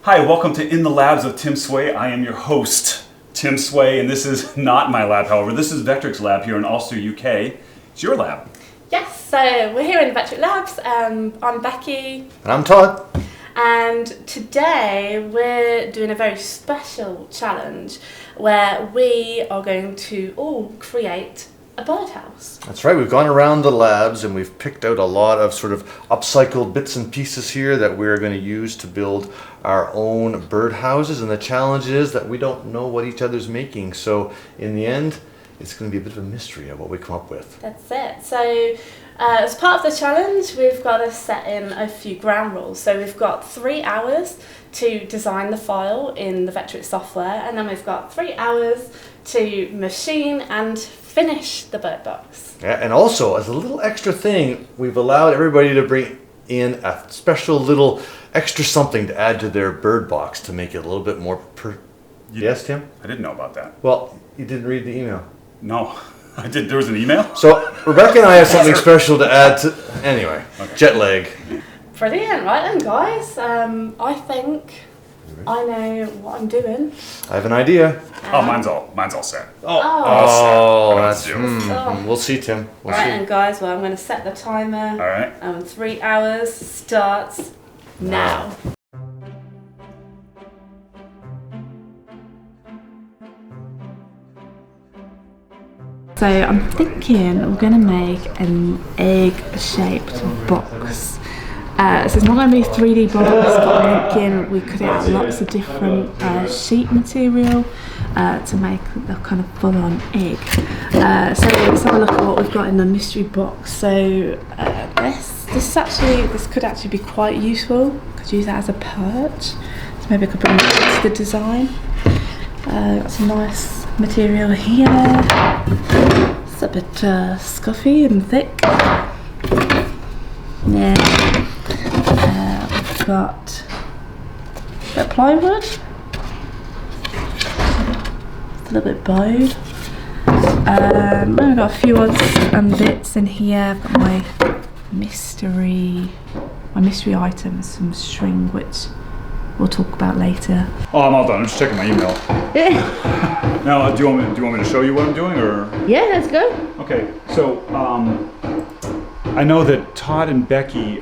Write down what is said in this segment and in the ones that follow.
Hi, welcome to In the Labs of Tim Sway. I am your host, Tim Sway, and this is not my lab, however. This is Vectric's lab here in Ulster, UK. It's your lab. Yes, so we're here in the Vectric Labs. I'm Beki. And I'm Todd. And today we're doing a very special challenge where we are going to all create a birdhouse. That's right, we've gone around the labs and we've picked out a lot of sort of upcycled bits and pieces here that we're going to use to build our own birdhouses. And the challenge is that we don't know what each other's making. So in the end, it's going to be a bit of a mystery of what we come up with. That's it. So as part of the challenge, we've got to set in a few ground rules. So we've got 3 hours to design the file in the Vectric software, and then we've got 3 hours to machine and finish the bird box. Yeah, and also, as a little extra thing, we've allowed everybody to bring in a special little extra something to add to their bird box to make it a little bit more Yes, Tim? I didn't know about that. Well, you didn't read the email. No, I did. There was an email? So, Rebecca and I have something special to add to... Anyway, okay. Jet lag. Brilliant, right then guys. I think I know what I'm doing. I have an idea. Mine's all set. That's we'll see, Tim. We'll see. Then guys, well, I'm going to set the timer. All right. And 3 hours starts now. So I'm thinking we're going to make an egg-shaped box. So it's not going to be a 3D box, but I'm thinking we could add lots of different sheet material to make the kind of full-on egg. So let's have a look at what we've got in the mystery box. So this could actually be quite useful. Could use that as a perch. So maybe I could put it into the design. Got some nice material here. It's a bit scuffy and thick. Yeah. We've got a bit of plywood. It's a little bit bowed. We've got a few odds and bits in here. I've got my mystery items, some string, which we'll talk about later. Oh, I'm all done. I'm just checking my email. Now, do you want me to show you what I'm doing, or? Yeah, let's go. Okay, so I know that Todd and Beki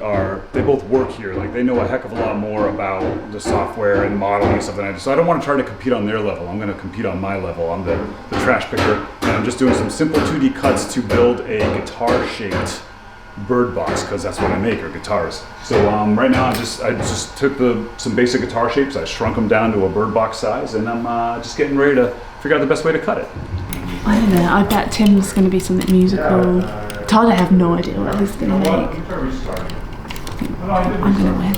they both work here. Like, they know a heck of a lot more about the software and modeling and stuff than I do. So I don't want to try to compete on their level. I'm going to compete on my level. I'm the trash picker, and I'm just doing some simple 2D cuts to build a guitar-shaped bird box, because that's what I make, are guitars. So right now I just took some basic guitar shapes, I shrunk them down to a bird box size, and I'm just getting ready to figure out the best way to cut it. I don't know, I bet Tim's going to be something musical. Todd, I have no idea what he's going to make. I'm going to win.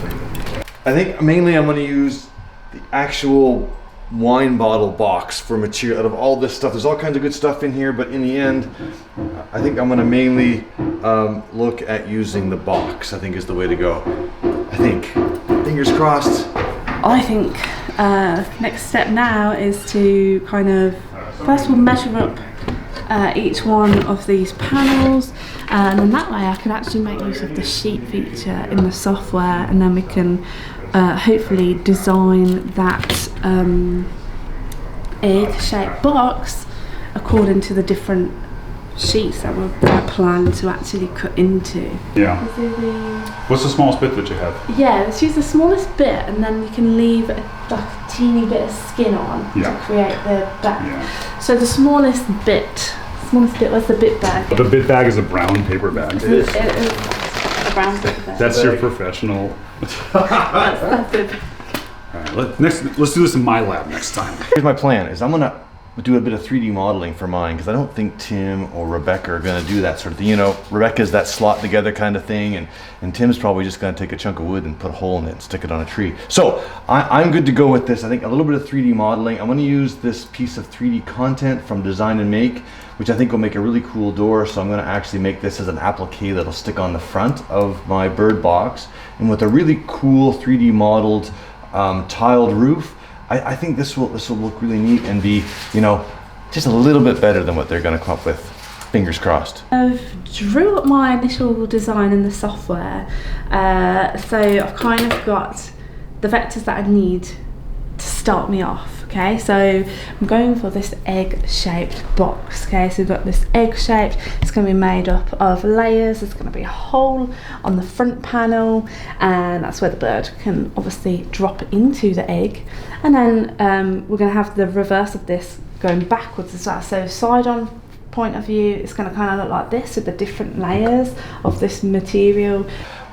I think mainly I'm going to use the actual wine bottle box for material. Out of all this stuff, there's all kinds of good stuff in here, but in the end I think I'm going to mainly look at using the box. I think is the way to go. I think, fingers crossed. I think next step now is to kind of first we'll measure up each one of these panels, and then that way I can actually make use of the sheet feature in the software, and then we can hopefully design that egg-shaped box according to the different sheets that we're planning to actually cut into. Yeah. What's the smallest bit that you have? Yeah, let's use the smallest bit, and then we can leave like a teeny bit of skin on to create the back. Yeah. So the smallest bit, what's the bit bag? The bit bag is a brown paper bag. It is a brown paper bag. That's your professional. That's it. All right, let's do this in my lab next time. Here's my plan, is I'm gonna do a bit of 3D modeling for mine, because I don't think Tim or Rebecca are gonna do that sort of thing. You know, Rebecca's that slot together kind of thing, and Tim's probably just gonna take a chunk of wood and put a hole in it and stick it on a tree. So I'm good to go with this. I think a little bit of 3D modeling. I'm gonna use this piece of 3D content from Design and Make, which I think will make a really cool door. So I'm gonna actually make this as an applique that'll stick on the front of my bird box. And with a really cool 3D modeled tiled roof, I think this will look really neat and be, you know, just a little bit better than what they're going to come up with. Fingers crossed. I've drew up my initial design in the software, so I've kind of got the vectors that I need to start me off. Okay, so I'm going for this egg-shaped box. Okay, so we've got this egg shape. It's going to be made up of layers. There's going to be a hole on the front panel, and that's where the bird can obviously drop into the egg. And then we're going to have the reverse of this going backwards as well. So side on point of view, it's going to kind of look like this with the different layers of this material.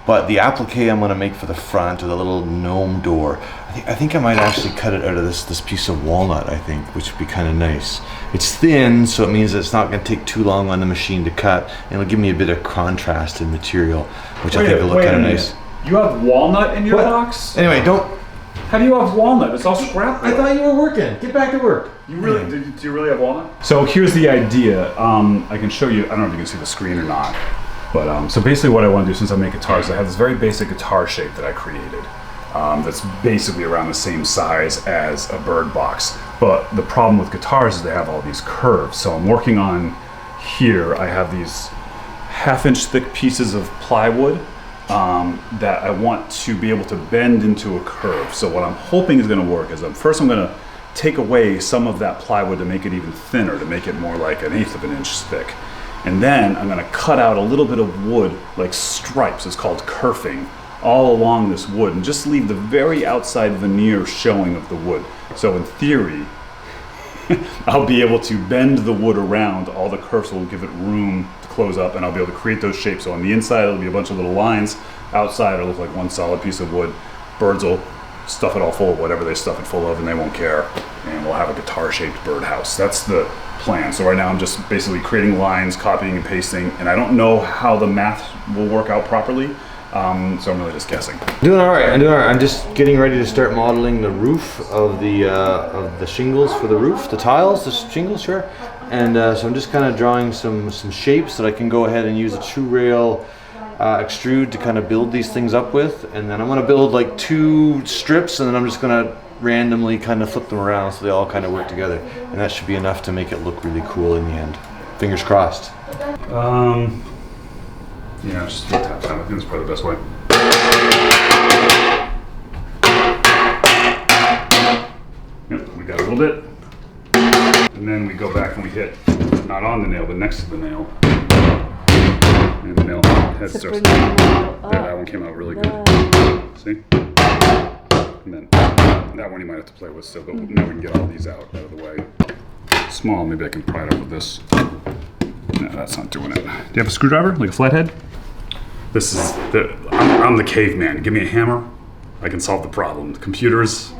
But the applique I'm going to make for the front, or the little gnome door, I think I might actually cut it out of this piece of walnut, I think, which would be kind of nice. It's thin, so it means that it's not going to take too long on the machine to cut, and it'll give me a bit of contrast in material, which I think will look kind of nice. You have walnut in your box? Anyway, don't... How do you have walnut? It's all scrap. I thought you were working. Get back to work. You really, do you really have walnut? So here's the idea. I can show you, I don't know if you can see the screen or not. But so basically what I want to do, since I make guitars, I have this very basic guitar shape that I created that's basically around the same size as a bird box. But the problem with guitars is they have all these curves. So I'm working on here, I have these 1/2 inch thick pieces of plywood that I want to be able to bend into a curve. So what I'm hoping is going to work is first I'm going to take away some of that plywood to make it even thinner, to make it more like 1/8 of an inch thick. And then I'm going to cut out a little bit of wood, like stripes, it's called kerfing, all along this wood, and just leave the very outside veneer showing of the wood. So in theory, I'll be able to bend the wood around, all the curves will give it room to close up, and I'll be able to create those shapes. So on the inside it'll be a bunch of little lines, outside it'll look like one solid piece of wood. Birds will stuff it all full of whatever they stuff it full of, and they won't care. And we'll have a guitar-shaped birdhouse. That's the plan. So right now I'm just basically creating lines, copying and pasting, and I don't know how the math will work out properly, so I'm really just guessing. Doing all right. I'm just getting ready to start modeling the roof of the shingles for the roof, the tiles, the shingles, sure. And so I'm just kind of drawing some shapes that I can go ahead and use a true rail extrude to kind of build these things up with. And then I'm going to build like 2 strips, and then I'm just going to randomly kind of flip them around so they all kind of work together, and that should be enough to make it look really cool in the end. Fingers crossed. Yeah, just tap time. I think that's probably the best way. Yep, we got a little bit, and then we go back and we hit not on the nail but next to the nail, and the nail head starts. Yeah, that one came out really good. See? And then that one you might have to play with still, but now we can get all these out of the way. Small, maybe I can pry it up with this. No, that's not doing it. Do you have a screwdriver, like a flathead? This is I'm the caveman. Give me a hammer, I can solve the problem. The computers.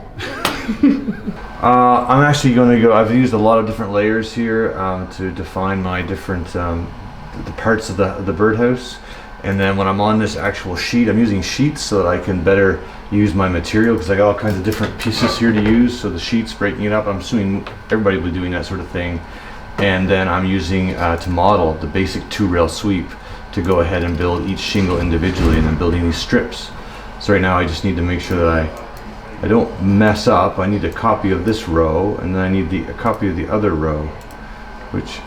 I'm actually going to go, I've used a lot of different layers here to define my different the parts of the birdhouse. And then when I'm on this actual sheet, I'm using sheets so that I can better use my material, because I got all kinds of different pieces here to use. So the sheets, breaking it up, I'm assuming everybody will be doing that sort of thing. And then I'm using to model the basic 2-rail sweep to go ahead and build each shingle individually, and then building these strips. So right now I just need to make sure that I don't mess up. I need a copy of this row, and then I need a copy of the other row, which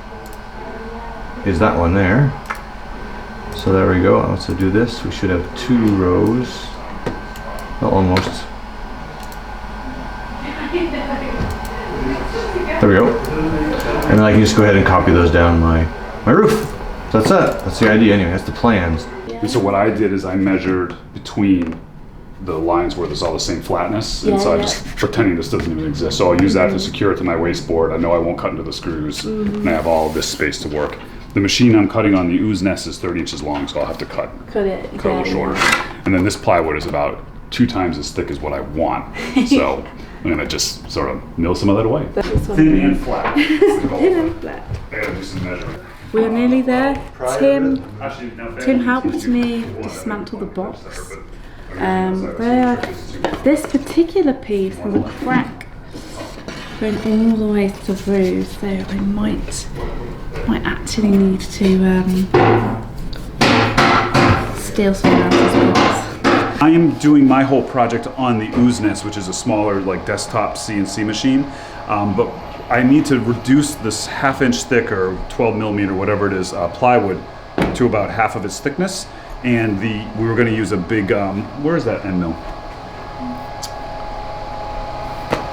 is that one there. So there we go. I'll also do this. We should have 2 rows. Well, almost. There we go. And then I can just go ahead and copy those down my roof. So that's it. That's the idea anyway. That's the plans. And so what I did is I measured between the lines where there's all the same flatness, and so I'm just pretending this doesn't even exist. So I'll use that to secure it to my wasteboard. I know I won't cut into the screws, and I have all this space to work. The machine I'm cutting on, the ooze nest, is 30 inches long, so I'll have to cut a little shorter. And then this plywood is about 2 times as thick as what I want. So I'm gonna just sort of mill some of that away. Thin and flat. Thin and flat. I gotta do some measuring. We're nearly there. Tim helped me dismantle the box. This particular piece has a crack going all the way through, so I might actually need to steal some out as well. I am doing my whole project on the ooze nest, which is a smaller like desktop CNC machine, but I need to reduce this 1/2 inch thick or 12 millimeter, whatever it is, plywood to about half of its thickness. And we were going to use a big, where is that end mill?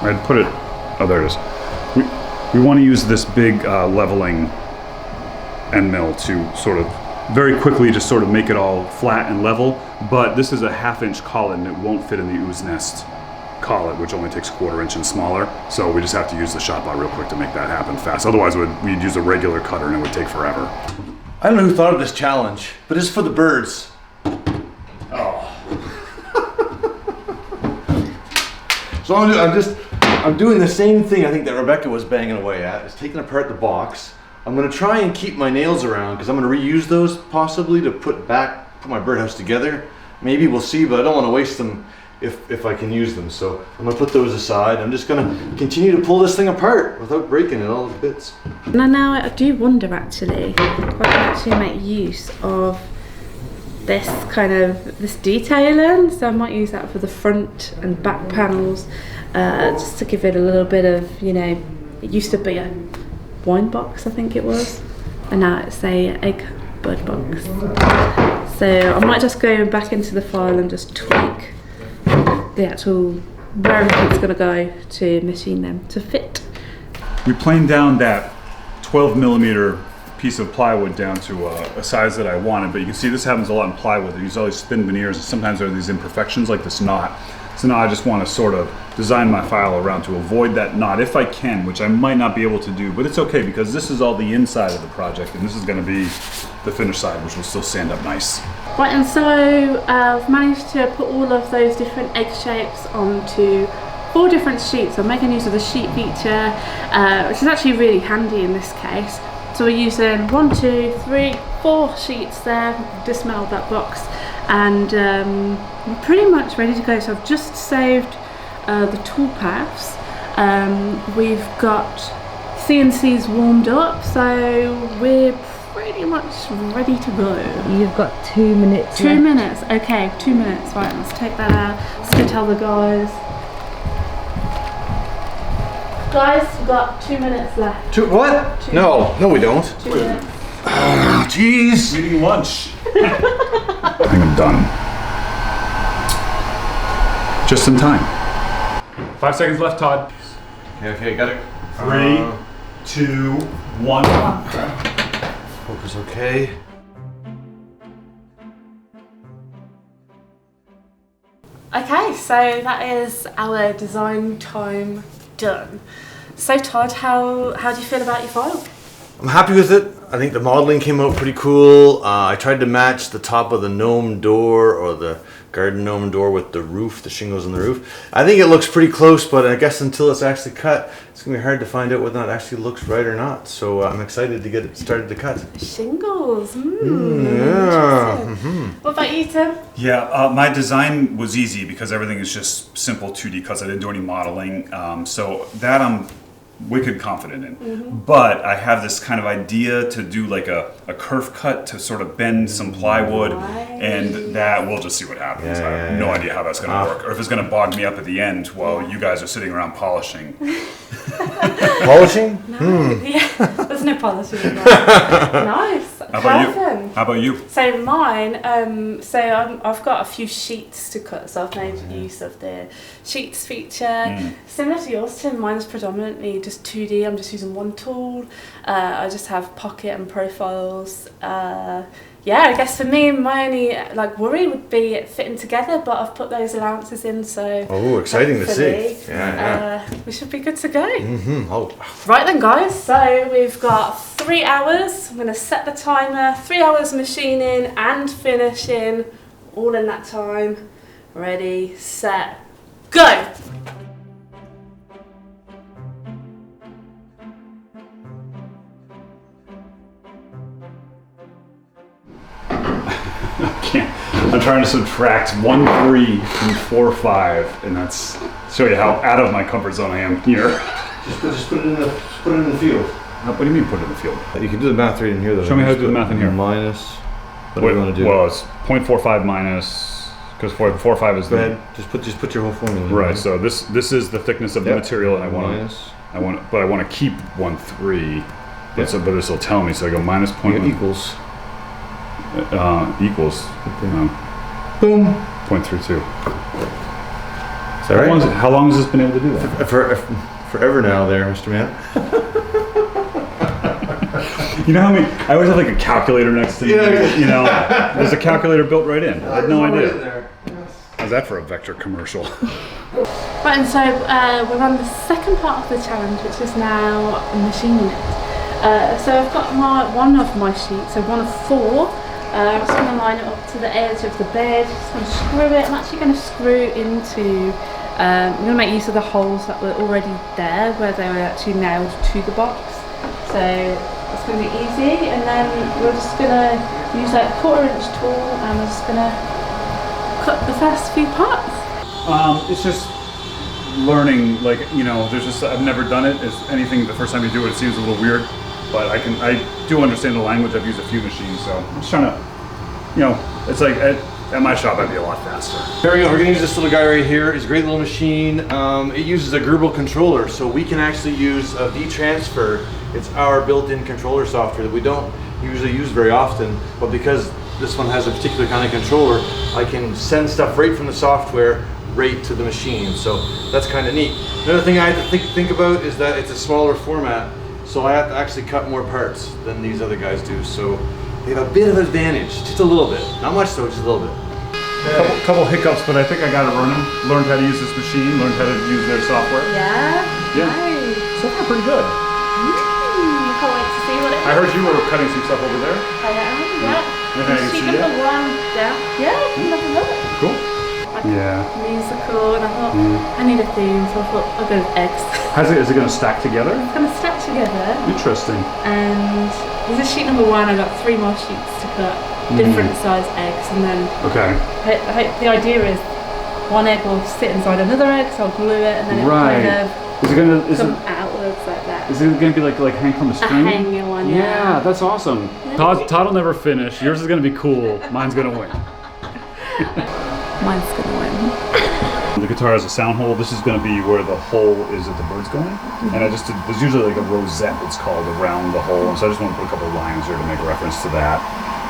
I'd put it, oh, there it is. We want to use this big leveling end mill to sort of very quickly just sort of make it all flat and level, but this is a 1/2 inch collet and it won't fit in the ooze nest collet, which only takes 1/4 inch and smaller, so we just have to use the shot bot real quick to make that happen fast. Otherwise we'd use a regular cutter and it would take forever. I don't know who thought of this challenge, but it's for the birds. Oh. So I'm doing the same thing I think that Rebecca was banging away at, is taking apart the box. I'm gonna try and keep my nails around because I'm gonna reuse those possibly to put my birdhouse together. Maybe we'll see, but I don't wanna waste them if I can use them. So I'm gonna put those aside. I'm just gonna continue to pull this thing apart without breaking it all to bits. Now I do wonder actually, if I can actually make use of this detailing, so I might use that for the front and back panels, just to give it a little bit of, you know, it used to be a wine box, I think it was, and now it's a egg bird box. So I might just go back into the file and just tweak the actual where everything's going to go to machine them to fit. We planed down that 12mm piece of plywood down to a size that I wanted, but you can see this happens a lot in plywood. They use all these thin veneers and sometimes there are these imperfections like this knot. So now I just want to sort of design my file around to avoid that knot if I can, which I might not be able to do, but it's okay because this is all the inside of the project and this is going to be the finished side, which will still stand up nice. Right, and so I've managed to put all of those different egg shapes onto 4 different sheets. I'm making use of the sheet feature, which is actually really handy in this case. So we're using 1, 2, 3, 4 sheets there, dismantled that box, and we're pretty much ready to go. So I've just saved the tool paths. We've got CNCs warmed up, so we're pretty much ready to go. You've got 2 minutes 2 left. minutes, okay, 2 minutes. Right, let's take that out. Let's go tell the guys. Guys, we've got 2 minutes left. What? No, we don't. 2 minutes. Oh, jeez. Eating lunch. I think I'm done. Just in time. 5 seconds left, Todd. Okay, got it. 3, 2, 1. Focus okay. Okay, so that is our design time done. So Todd, how do you feel about your file? I'm happy with it. I think the modeling came out pretty cool. I tried to match the top of the gnome door or the garden gnome door with the roof, the shingles on the roof. I think it looks pretty close, but I guess until it's actually cut, it's gonna be hard to find out whether or not it actually looks right or not. So I'm excited to get it started to cut. Shingles, Yeah. interesting. What about you, Tim? Yeah, my design was easy because everything is just simple 2D cuts. I didn't do any modeling, so that I'm wicked confident in. But I have this kind of idea to do like a kerf cut to sort of bend some plywood, and that we'll just see what happens. I have no idea how that's going to work, or if it's going to bog me up at the end while you guys are sitting around polishing. Polishing? No. Yeah, there's no polishing involved. Nice. How about you? So mine, I've got a few sheets to cut, so I've made use of the sheets feature. Similar to yours, Tim, mine's predominantly just 2D. I'm just using one tool. I just have pocket and profiles. Yeah, I guess for me, my only worry would be it fitting together, but I've put those allowances in, so Oh, exciting to see. we should be good to go. Oh. Right then, guys, so we've got 3 hours. I'm going to set the timer, 3 hours machining and finishing, all in that time. Ready, set, go! I'm trying to subtract 1, 3 from 4, 5, and that's show you how out of my comfort zone I am here. Just put it in the field. What do you mean put it in the field? You can do the math right in here though. Show me how to do the math in here. Minus. What do you want to do? Well, it's 0.45 minus, because 4.45 is the... Go ahead. Just put your whole formula in. Right, so this is the thickness of the material, and I want to keep 1, 3. But this will tell me, so I go minus 0.1 equals. Equals Boom. 0.32. Is that right? How long has this been able to do that? Forever now there, Mr. Man. You know how many, I always have like a calculator next to me, you know, there's a calculator built right in. I had no idea. How's that for a Vectric commercial? Right, and so we're on the second part of the challenge, which is now machining it. So I've got one of my sheets, so one of 4. I'm just going to line it up to the edge of the bed, just going to screw it. I'm actually going to screw into, I'm going to make use of the holes that were already there where they were actually nailed to the box. So it's going to be easy, and then we're just going to use that 1/4" tool and we're just going to cut the first few parts. It's just learning, like, you know, there's just, I've never done it. It's anything, the first time you do it, it seems a little weird, but I do understand the language. I've used a few machines, so I'm just trying to, you know, it's like at my shop I'd be a lot faster. There we go, we're gonna use this little guy right here. It's a great little machine. It uses a Gerbil controller, so we can actually use a V-Transfer. It's our built-in controller software that we don't usually use very often, but because this one has a particular kind of controller, I can send stuff right from the software right to the machine, so that's kind of neat. Another thing I have to think about is that it's a smaller format, so I have to actually cut more parts than these other guys do, so they have a bit of advantage, just a little bit. Not much though, just a little bit. Couple hiccups, but I think I got it running. Learned how to use this machine, learned how to use their software. Yeah? Yeah. Nice. So far pretty good. Can't wait to see what it is. I heard you were cutting some stuff over there. I am, yeah. Okay, I can Sheet see number that. 1 down. Yeah, I can love it. Cool. Like Yeah. musical, and I thought, I need a theme, so I thought I'll go with eggs. Is it going to stack together? It's going to stack together, Interesting. and this is sheet number 1. I've got 3 more sheets to cut, different size eggs, and then Okay. the idea is one egg will sit inside another egg, so I'll glue it, and then it'll Right. kind of Is it going to? come outwards like that. Is it going to be like hang from a A string? hanging one, Yeah, that's awesome. Todd will never finish. Yours is going to be cool. Mine's going to win. Mine's going to win. The guitar has a sound hole. This is going to be where the hole is that the bird's going. And I just did, there's usually like a rosette, it's called, around the hole. And so I just want to put a couple of lines here to make reference to that.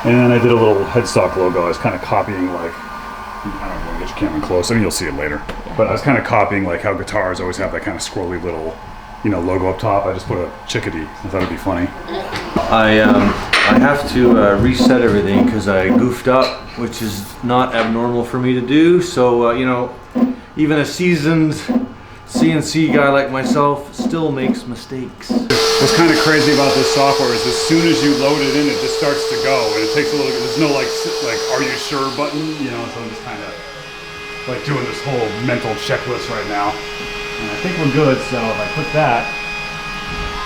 And then I did a little headstock logo. I was kind of copying, like, I don't know, get your camera close. I mean, you'll see it later. But I was kind of copying like how guitars always have that kind of scrolly little, you know, logo up top. I just put a chickadee. I thought it'd be funny. I have to reset everything because I goofed up, which is not abnormal for me to do. So, you know, even a seasoned CNC guy like myself still makes mistakes. What's kind of crazy about this software is as soon as you load it in, it just starts to go, and it takes a little. There's no like are you sure button, you know. So I'm just kind of like doing this whole mental checklist right now, and I think we're good. So if I put that,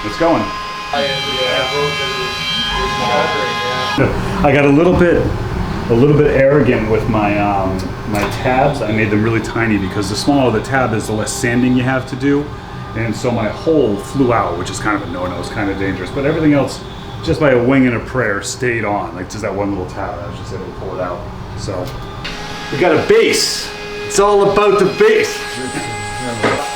it's going. I got a little bit arrogant with my my tabs. I made them really tiny because the smaller the tab is, the less sanding you have to do. And so my hole flew out, which is kind of a no-no, it's kind of dangerous. But everything else, just by a wing and a prayer, stayed on. Like just that one little tab, I was just able to pull it out. So We got a bass. It's all about the bass.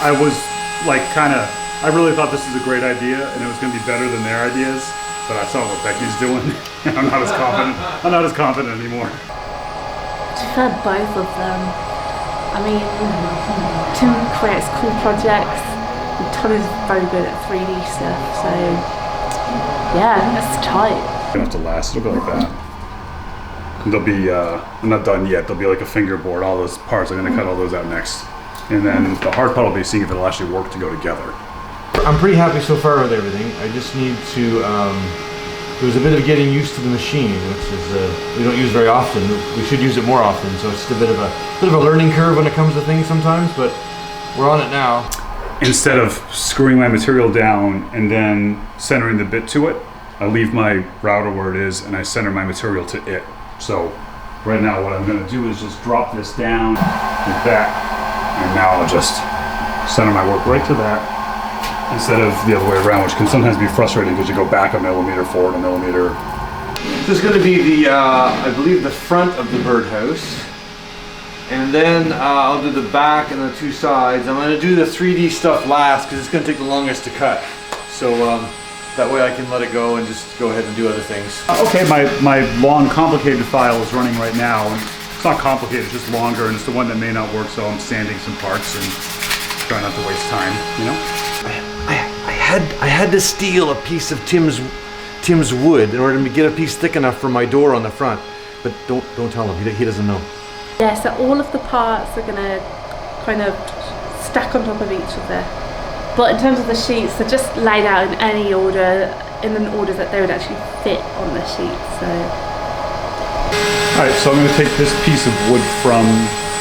I was like I really thought this was a great idea and it was going to be better than their ideas. But I saw what Becky's doing and I'm not as confident. I'm not as confident anymore. To fair, both of them. I mean, Tim creates cool projects. And Todd is very good at 3D stuff, so yeah, that's tight. Gonna have to last. It'll go like that. And there'll be, I'm not done yet. There'll be like a fingerboard. All those parts. I'm gonna cut all those out next. And then the hard part will be seeing if it'll actually work to go together. I'm pretty happy so far with everything. I just need to, there was a bit of getting used to the machine, which is, we don't use very often. We should use it more often, so it's just a bit of a learning curve when it comes to things sometimes, but we're on it now. Instead of screwing my material down and then centering the bit to it, I leave my router where it is and I center my material to it. So right now what I'm gonna do is just drop this down like that, and now I'll just center my work right to that instead of the other way around, which can sometimes be frustrating because you go back a millimeter, forward a millimeter. This is going to be the, I believe, the front of the birdhouse. And then I'll do the back and the 2 sides. I'm going to do the 3D stuff last because it's going to take the longest to cut. So that way I can let it go and just go ahead and do other things. Okay, my long complicated file is running right now, and It's not complicated, it's just longer, and it's the one that may not work, so I'm sanding some parts and trying not to waste time, you know? I had to steal a piece of Tim's wood in order to get a piece thick enough for my door on the front. But don't tell him, he doesn't know. Yeah, so all of the parts are gonna kind of stack on top of each other. But in terms of the sheets, they're just laid out in any order, in an order that they would actually fit on the sheet, so. All right, so I'm gonna take this piece of wood from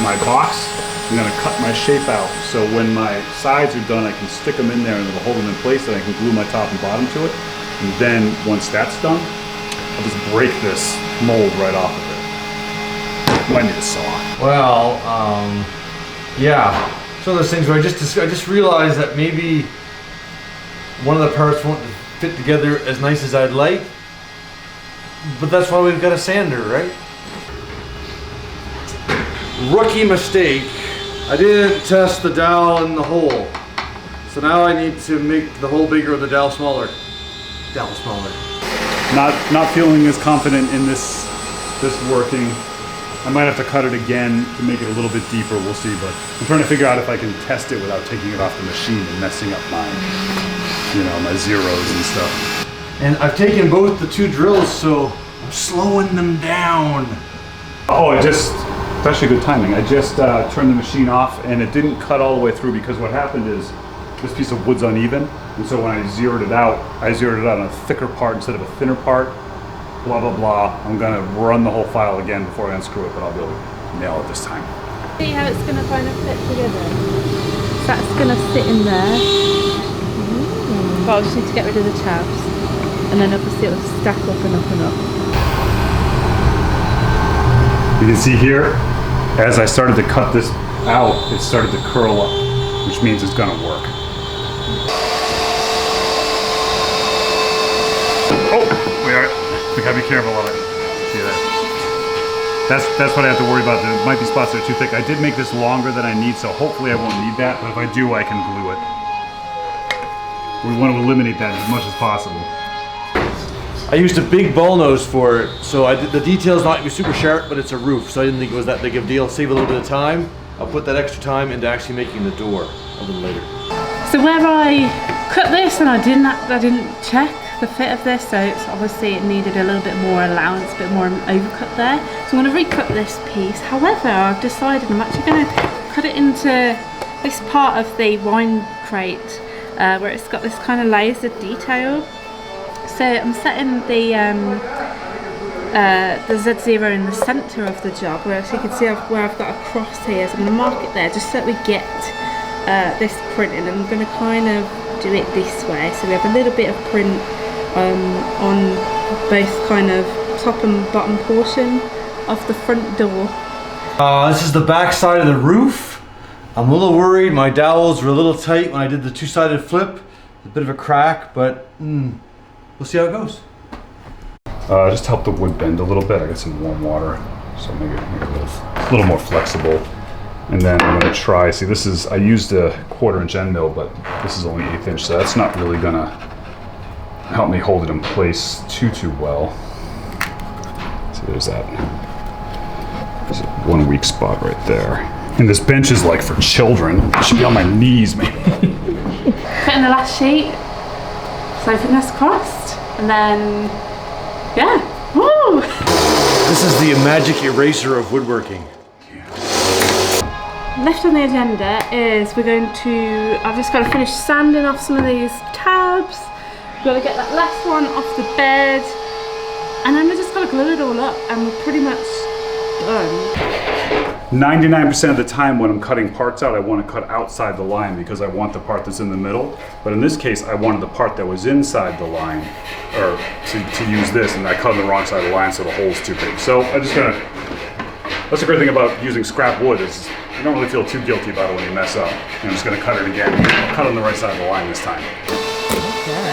my box. I'm gonna cut my shape out, so when my sides are done, I can stick them in there and it'll hold them in place, and I can glue my top and bottom to it. And then, once that's done, I'll just break this mold right off of it. Might need a saw. Well, yeah. It's one of those things where I just realized that maybe one of the parts won't fit together as nice as I'd like. But that's why we've got a sander, right? Rookie mistake. I didn't test the dowel in the hole. So now I need to make the hole bigger or the dowel smaller. Dowel smaller. Not feeling as confident in this working. I might have to cut it again to make it a little bit deeper, we'll see, but I'm trying to figure out if I can test it without taking it off the machine and messing up my, you know, my zeros and stuff. And I've taken both the two drills, so I'm slowing them down. Oh, it's actually good timing. I just turned the machine off and it didn't cut all the way through because what happened is this piece of wood's uneven. And so when I zeroed it out on a thicker part instead of a thinner part. Blah, blah, blah. I'm gonna run the whole file again before I unscrew it, but I'll be able to nail it this time. See how it's gonna kind of fit together? So that's gonna sit in there. But I'll just need to get rid of the tabs. And then obviously it'll stack up and up and up. You can see here, as I started to cut this out, it started to curl up, which means it's gonna work. We gotta be careful of it. See that? That's what I have to worry about. There might be spots that are too thick. I did make this longer than I need, so hopefully I won't need that, but if I do, I can glue it. We want to eliminate that as much as possible. I used a big ball nose for it, so the detail's not gonna be super sharp, but it's a roof, so I didn't think it was that big of a deal. Save a little bit of time. I'll put that extra time into actually making the door a little later. So where I cut this and I didn't check the fit of this, so it's obviously it needed a little bit more allowance, a bit more overcut there. So I'm going to recut this piece. However, I've decided I'm actually going to cut it into this part of the wine crate where it's got this kind of layered detail. So I'm setting the Z0 in the centre of the job, where so you can see where I've got a cross here. So I'm going to mark it there just so that we get this print, and I'm going to kind of do it this way. So we have a little bit of print on both kind of top and bottom portion of the front door. This is the back side of the roof. I'm a little worried. My dowels were a little tight when I did the two-sided flip. A bit of a crack, but we'll see how it goes. Just help the wood bend a little bit. I got some warm water, so make it a little more flexible. And then I'm gonna try, see this is, I used a 1/4" end mill, but this is only 1/8 inch, so that's not really gonna help me hold it in place too well. See, there's one weak spot right there. And this bench is like for children. I should be on my knees, maybe. Put in the last sheet, so fingers crossed, and then, yeah, woo! This is the magic eraser of woodworking. Left on the agenda is we're going to, I've just got to finish sanding off some of these tabs. We've got to get that last one off the bed, and then we're just going to glue it all up, and we're pretty much done. 99% of the time when I'm cutting parts out, I want to cut outside the line because I want the part that's in the middle. But in this case, I wanted the part that was inside the line, or to use this, and I cut on the wrong side of the line, so the hole's too big. So I'm just gonna, that's the great thing about using scrap wood is you don't really feel too guilty about it when you mess up. And I'm just gonna cut it again. I'll cut on the right side of the line this time. A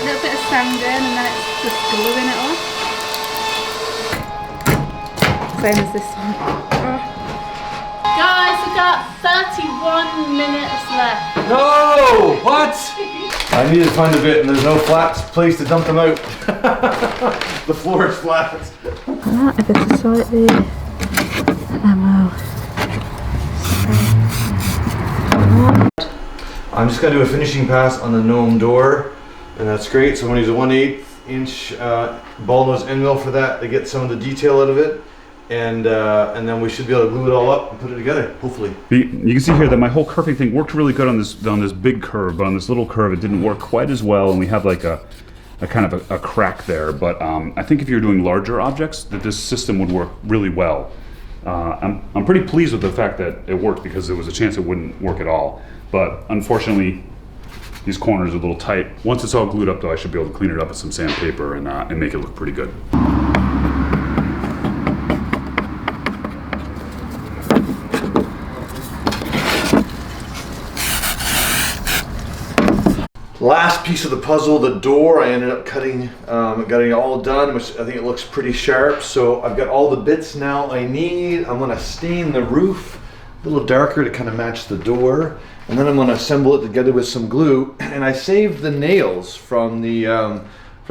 little bit of sanding, and then it's just gluing it on. Same as this one. Guys, we've got 31 minutes left. No! What? I need to find a bit, and there's no flat place to dump them out. The floor is flat. If it's slightly I'm just going to do a finishing pass on the gnome door, and that's great. So I'm going to use a 1/8 inch ball nose end mill for that to get some of the detail out of it, and then we should be able to glue it all up and put it together, hopefully. You can see here that my whole curving thing worked really good on this big curve, but on this little curve it didn't work quite as well, and we have like a kind of a crack there. But I think if you're doing larger objects, that this system would work really well. I'm pretty pleased with the fact that it worked, because there was a chance it wouldn't work at all. But unfortunately, these corners are a little tight. Once it's all glued up though, I should be able to clean it up with some sandpaper and make it look pretty good. Last piece of the puzzle, the door, I ended up cutting, got it all done, which I think it looks pretty sharp. So I've got all the bits now I need. I'm gonna stain the roof a little darker to kind of match the door. And then I'm gonna assemble it together with some glue. And I saved the nails from the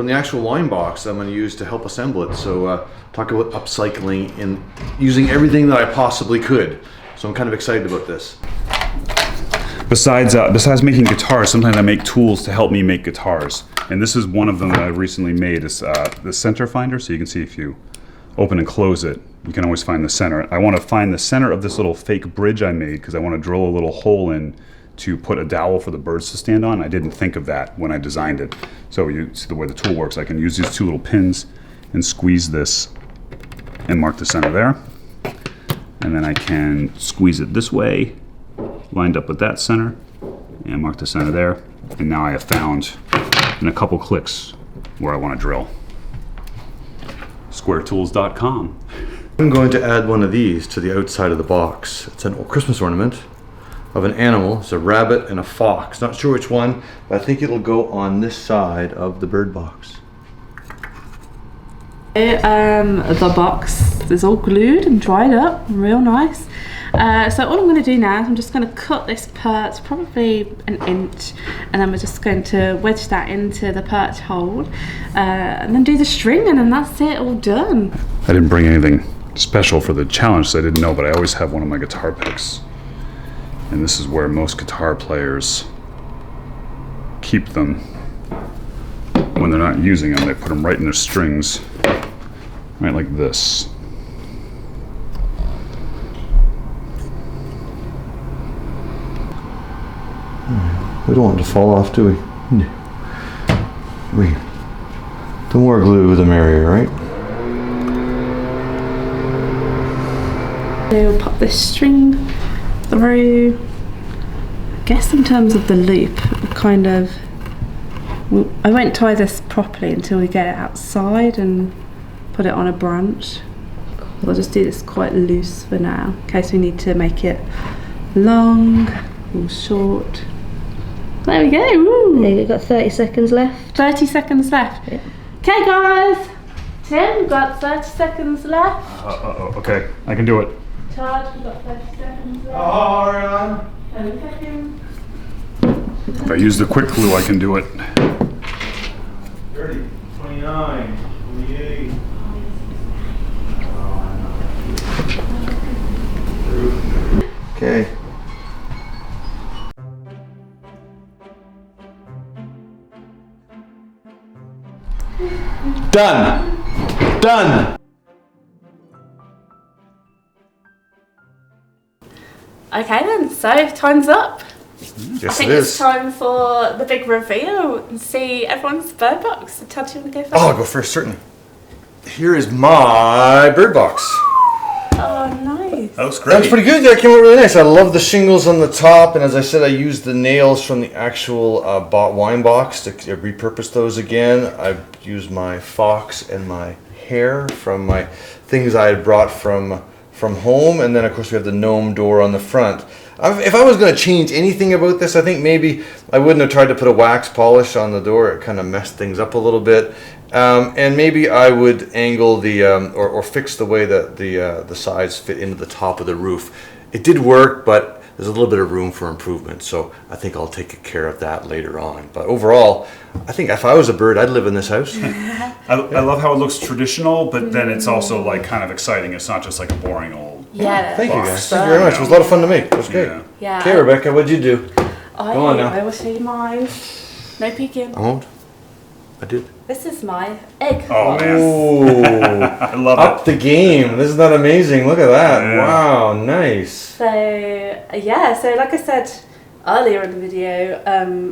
actual line box I'm gonna use to help assemble it. So talk about upcycling and using everything that I possibly could. So I'm kind of excited about this. Besides making guitars, sometimes I make tools to help me make guitars. And this is one of them that I recently made. It's the center finder, so you can see if you open and close it, you can always find the center. I want to find the center of this little fake bridge I made, because I want to drill a little hole in to put a dowel for the birds to stand on. I didn't think of that when I designed it. So you see the way the tool works. I can use these two little pins and squeeze this and mark the center there. And then I can squeeze it this way, lined up with that center, and mark the center there. And now I have found, in a couple clicks, where I want to drill. SquareTools.com. I'm going to add one of these to the outside of the box. It's an Christmas ornament of an animal. It's a rabbit and a fox. Not sure which one, but I think it'll go on this side of the bird box. The box is all glued and dried up, real nice. So all I'm going to do now is I'm just going to cut this perch probably an inch, and then we're just going to wedge that into the perch hole, and then do the string, and then that's it, all done. I didn't bring anything special for the challenge, so I didn't know, but I always have one of my guitar picks. And this is where most guitar players keep them when they're not using them. They put them right in their strings, right like this. We don't want it to fall off, do we? The more glue, the merrier, right? We'll pop this string through. I guess in terms of the loop, kind of, I won't tie this properly until we get it outside and put it on a branch. I'll just do this quite loose for now, in case we need to make it long or short. There we go. Woo. Yeah, we've got 30 seconds left. 30 seconds left. Yeah. Okay, guys. Tim, we've got 30 seconds left. Okay, I can do it. Todd, we've got 30 seconds left. Alright. 30 seconds. If I use the quick glue, I can do it. 30, 29, 28. Okay. Done. Done. Okay then, so time's up. Yes, I think it's time for the big reveal and see everyone's bird box. Todd, do you want to go first? Oh, I'll go first, certainly. Here is my bird box. Oh, nice. That looks great. That's pretty good. That came out really nice. I love the shingles on the top, and as I said, I used the nails from the actual wine box to repurpose those again. I've used my fox and my hare from my things I had brought from home, and then of course we have the gnome door on the front. If I was going to change anything about this, I think maybe I wouldn't have tried to put a wax polish on the door. It kind of messed things up a little bit. And maybe I would angle the or fix the way that the sides fit into the top of the roof. It did work, but there's a little bit of room for improvement. So I think I'll take care of that later on. But overall, I think if I was a bird, I'd live in this house. I love how it looks traditional, but then it's also like kind of exciting. It's not just like a boring old Yeah. Thank you Box. guys. Thank you very much. It was a lot of fun to make. It was great. Yeah. Yeah. Okay, Rebecca, what'd you do? Go on now. I will show you mine. No peeking. I won't. I did. This is my egg. Oh man, Ooh. I love Up it. the game. Isn't that amazing? Look at that. Yeah. Wow, nice. So yeah, so like I said earlier in the video,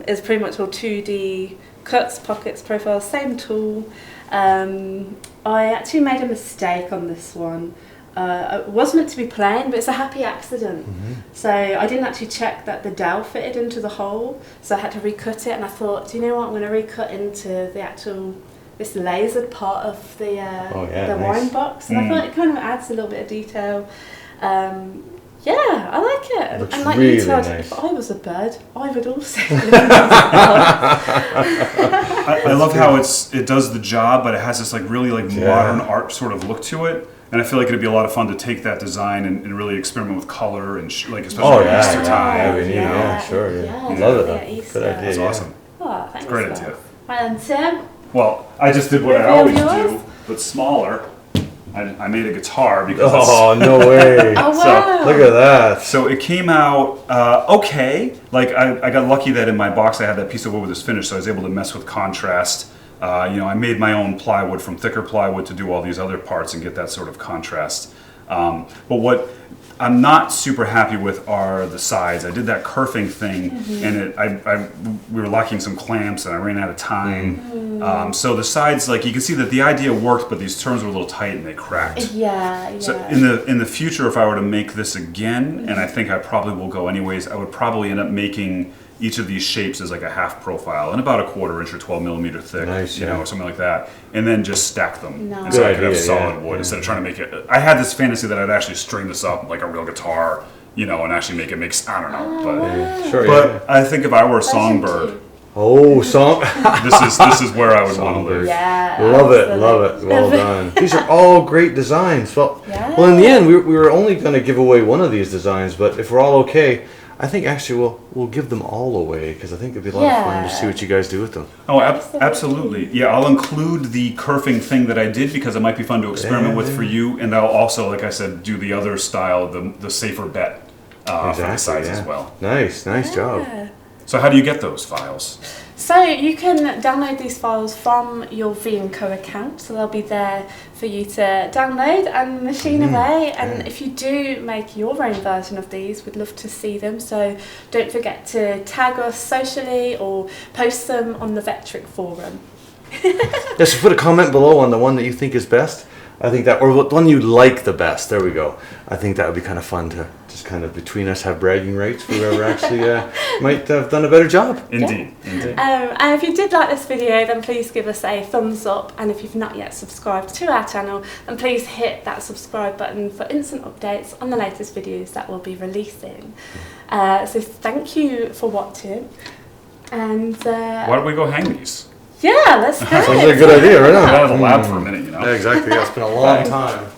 it's pretty much all 2D cuts, pockets, profiles, same tool. I actually made a mistake on this one. It was meant to be plain, but it's a happy accident. So I didn't actually check that the dowel fitted into the hole, so I had to recut it, and I thought, do you know what, I'm going to recut into the actual, this lasered part of the nice. wine box, and I thought it kind of adds a little bit of detail. Yeah, I like it. Looks and like really you, Todd, nice. if I was a bird, I would also. I love how it does the job, but it has this like really like modern art sort of look to it. And I feel like it'd be a lot of fun to take that design and really experiment with color and like especially at Easter time. Sure. Yeah, I love yeah, it. Easter. Good idea. That's awesome. Oh, thanks. Great love. idea. Right then, Tim. Well, I just did what I Reveal always yours? do, but smaller. I made a guitar because Oh, no way. Oh wow. Look at that. so it came out okay. Like I got lucky that in my box I had that piece of wood with this finish, so I was able to mess with contrast. I made my own plywood from thicker plywood to do all these other parts and get that sort of contrast. But what I'm not super happy with are the sides. I did that kerfing thing, and we were locking some clamps, and I ran out of time. So the sides, like you can see that the idea worked, but these turns were a little tight and they cracked. Yeah. So in the future, if I were to make this again, and I think I probably will go anyways, I would probably end up making each of these shapes as like a half profile and about a 1/4 inch or 12 millimeter thick, Nice, or something like that, and then just stack them. Nice. And so I could have Good idea, solid wood instead of trying to make it. I had this fantasy that I'd actually string this up like a real guitar, and actually make it I don't know, Sure, but I think if I were a songbird, Oh, song. this is where I would want to live. Yeah. Love it, absolutely. love it. Well done. These are all great designs. Well, Yeah. well, in the end, we were only going to give away one of these designs, but if we're all okay, I think actually we'll give them all away because I think it'd be a lot of fun to see what you guys do with them. Oh, absolutely. Yeah, I'll include the kerfing thing that I did because it might be fun to experiment with for you, and I'll also, like I said, do the other style, the safer bet for the sides as well. Nice job. So how do you get those files? So you can download these files from your V&Co account, so they'll be there for you to download and machine away. And if you do make your own version of these, we'd love to see them. So don't forget to tag us socially or post them on the Vectric Forum. Yes, so put a comment below on the one that you think is best. I think that, or the one you like the best. There we go. I think that would be kind of fun to just kind of between us have bragging rights for whoever actually might have done a better job. Indeed. And if you did like this video, then please give us a thumbs up. And if you've not yet subscribed to our channel, then please hit that subscribe button for instant updates on the latest videos that we'll be releasing. So thank you for watching. And Why don't we go hang these? yeah, let's go. Sounds like a good idea, right? Get out of the lab for a minute, Yeah, exactly. Yeah, it's been a long time.